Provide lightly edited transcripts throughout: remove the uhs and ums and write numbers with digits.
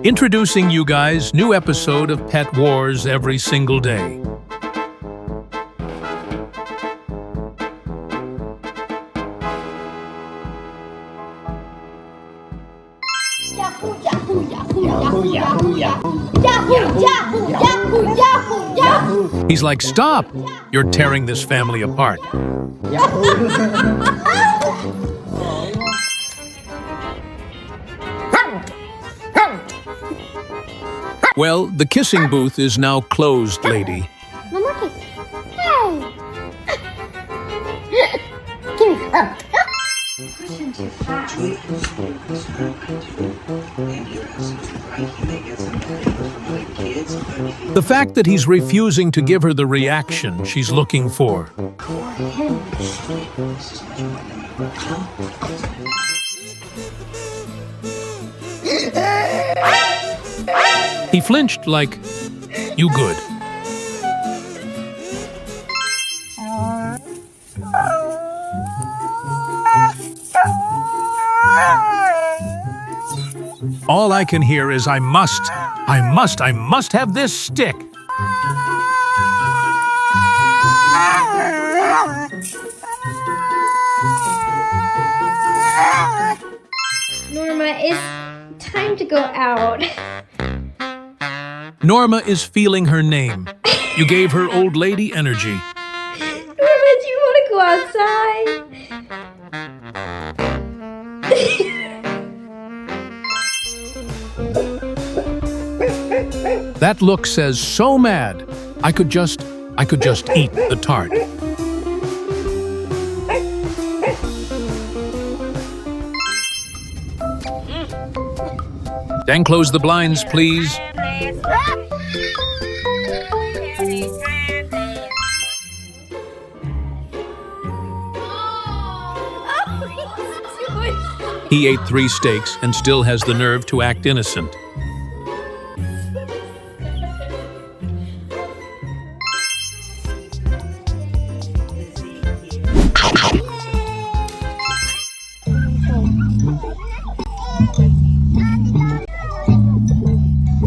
Introducing you guys, new episode of Pet Wars every single day. Yahoo, Yahoo, Yahoo, Yahoo, Yahoo, Yahoo, Yahoo, Yahoo, Yahoo, Yahoo. He's like, stop! You're tearing this family apart. Well, the kissing booth is now closed, lady. One more kiss. Hey! Give me a hug. The fact that he's refusing to give her the reaction she's looking for. He flinched like, you good. All I can hear is I must have this stick. Norma, it's time to go out. Norma is feeling her name. You gave her old lady energy. Norma, do you want to go outside? That look says so mad. I could just eat the tart. Dan, close the blinds, please. He ate 3 steaks and still has the nerve to act innocent.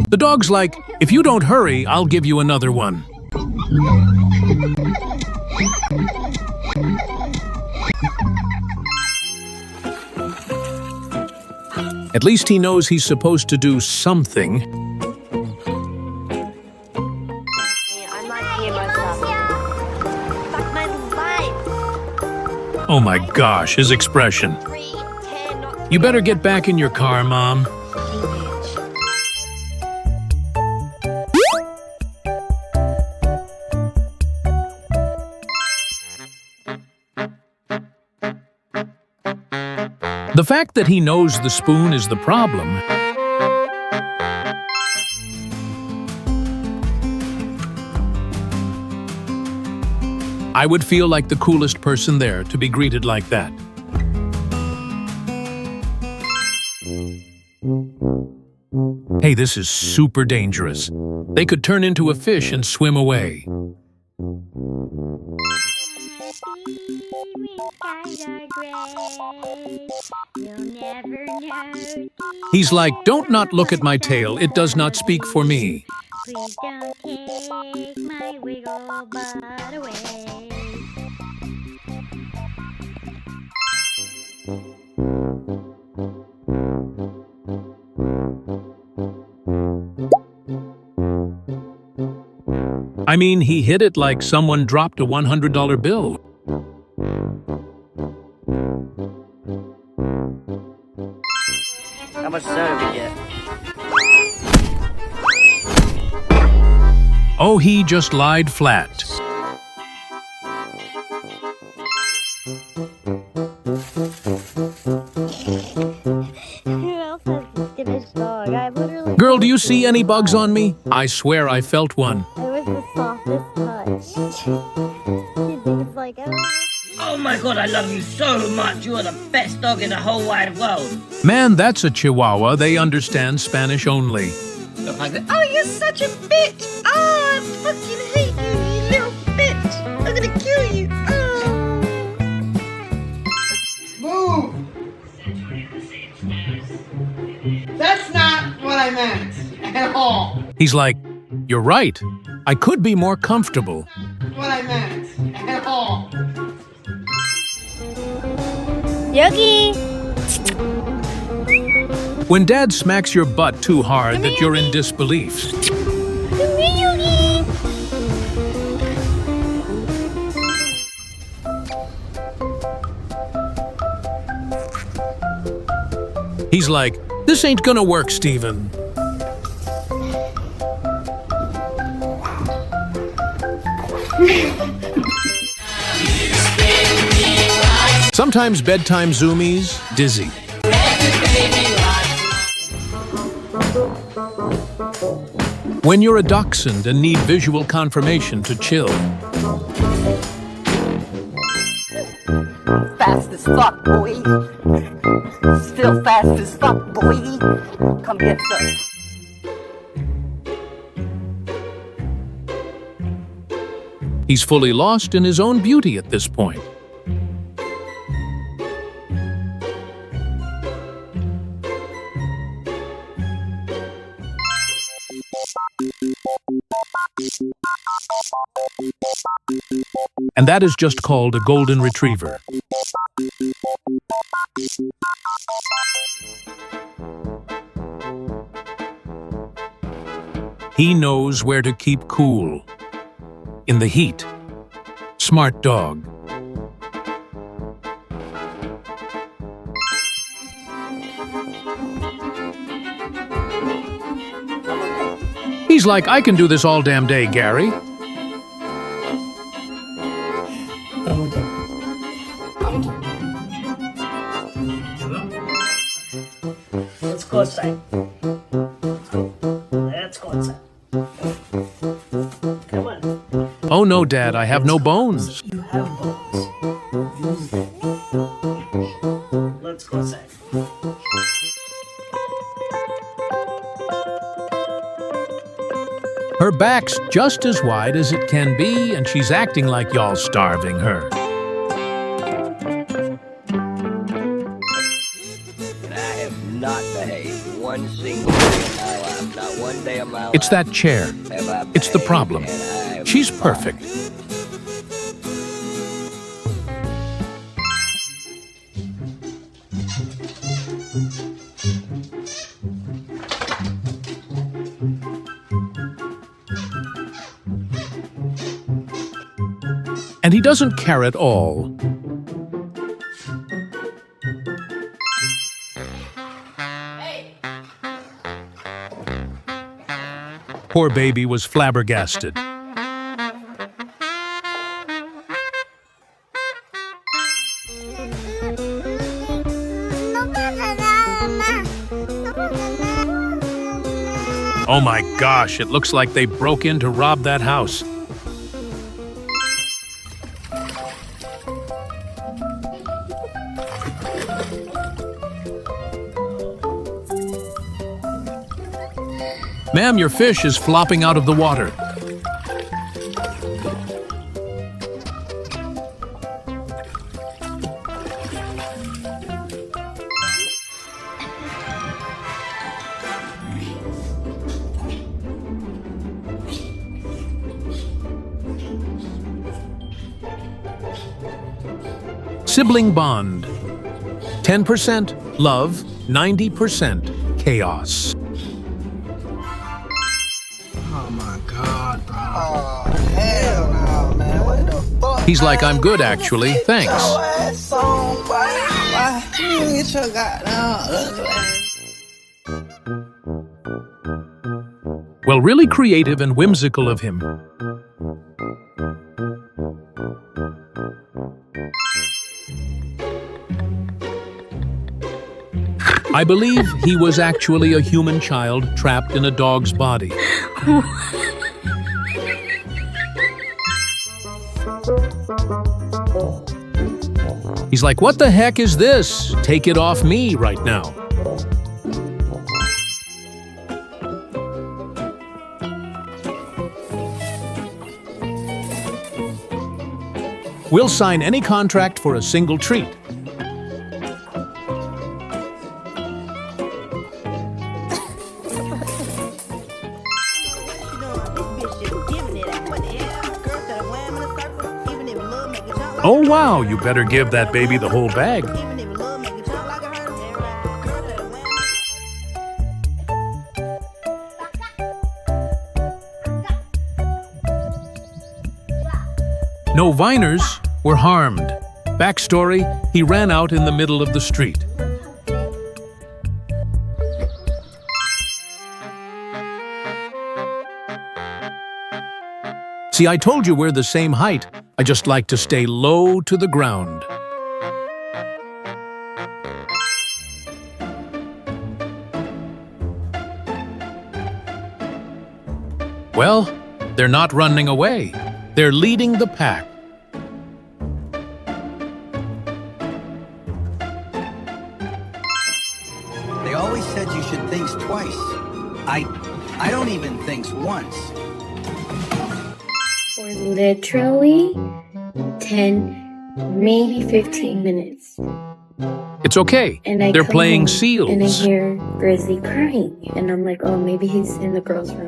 The dog's like, if you don't hurry, I'll give you another one. At least he knows he's supposed to do something. I'm not here myself. Fuck my life. Oh my gosh, his expression. 3, 10, not You better get back in your car, Mom. The fact that he knows the spoon is the problem. I would feel like the coolest person there to be greeted like that. Hey, this is super dangerous. They could turn into a fish and swim away. He's like, don't not look at my tail. It does not speak for me. Please don't take my wiggle butt away. I mean, he hit it like someone dropped a $100 bill. How much soda we get? Oh, he just lied flat. Who else has the stiffest dog? I literally. Girl, do you see any bugs on me? I swear I felt one. It was the softest touch. It's like, Oh my god, I love you so much. You are the best dog in the whole wide world. Man, that's a Chihuahua. They understand Spanish only. Look like that. Oh, you're such a bitch. Oh, I fucking hate you, you little bitch. I'm gonna kill you. Move! That's not what I meant. He's like, "You're right. I could be more comfortable." What I meant. Yogi! When Dad smacks your butt too hard that you're in disbelief. Come here, Yogi! He's like, "This ain't gonna work, Steven." Sometimes bedtime zoomies, dizzy. When you're a dachshund and need visual confirmation to chill. Fast as fuck, boy. Still fast as fuck, boy. Come get some. He's fully lost in his own beauty at this point. And that is just called a golden retriever. He knows where to keep cool. In the heat. Smart dog. He's like, "I can do this all damn day, Gary." Let's go outside. Let's go outside. Come on. "Oh no, Dad, I have no bones." You have bones. Let's go outside. Her back's just as wide as it can be, and she's acting like y'all starving her. I have not behaved one single day of my life, not one day of my life. It's that chair. have I It's the behaved, problem. and I have She's not. perfect. And he doesn't care at all. Poor baby was flabbergasted. Oh my gosh, it looks like they broke in to rob that house. Ma'am, your fish is flopping out of the water. Sibling bond. 10% love, 90% chaos. Oh my god, bro. Hell no, man. What the fuck? He's like, "I'm good, actually. Thanks." Your ass on, boy. Why? You get your goddamn ugly ass. Well, really creative and whimsical of him. I believe he was actually a human child trapped in a dog's body. He's like, "What the heck is this? Take it off me right now." We'll sign any contract for a single treat. Oh wow, you better give that baby the whole bag. No whiners were harmed. Backstory, he ran out in the middle of the street. See, I told you we're the same height. I just like to stay low to the ground. Well, they're not running away. They're leading the pack. They always said you should think twice. I don't even think once. For literally 10, maybe 15 minutes. It's okay. And I They're come playing home seals. And I hear Grizzly crying. And I'm like, oh, maybe he's in the girls' room.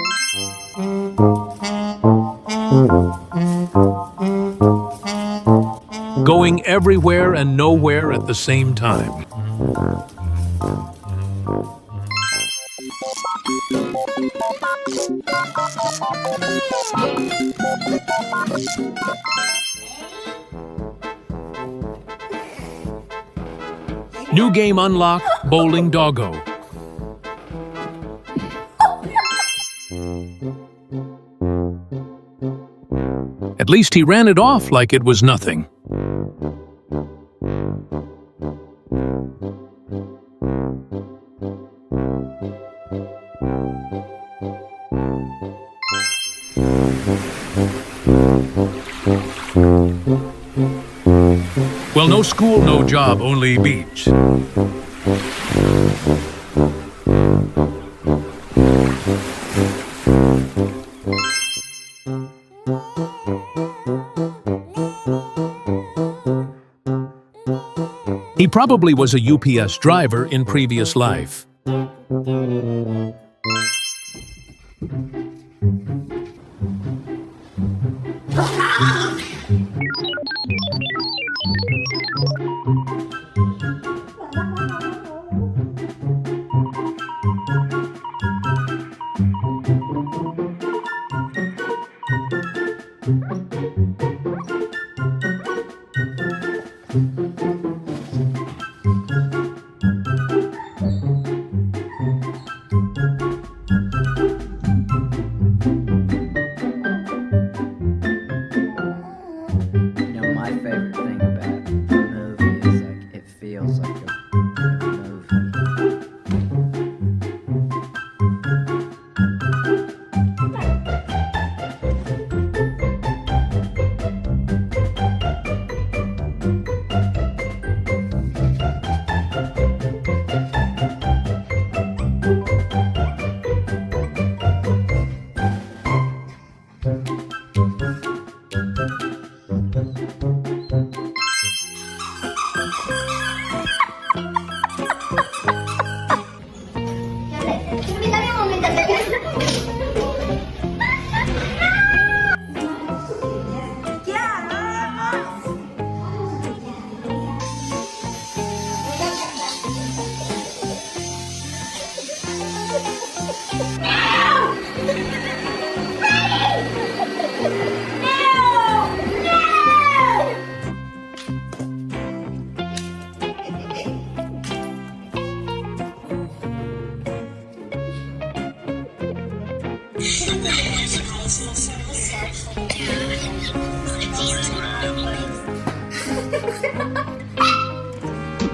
Going everywhere and nowhere at the same time. New game unlocked, Bowling Doggo. At least he ran it off like it was nothing. Well, no school, no job, only beach. He probably was a UPS driver in previous life. My favorite thing about the movie is like it feels like a movie.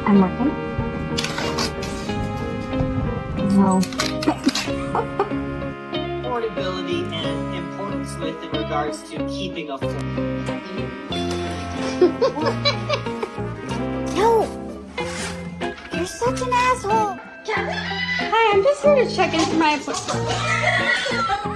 I'm working. No. Portability and importance with in regards to keeping a full. No! You're such an asshole! Hi, I'm just here to check into my appointment.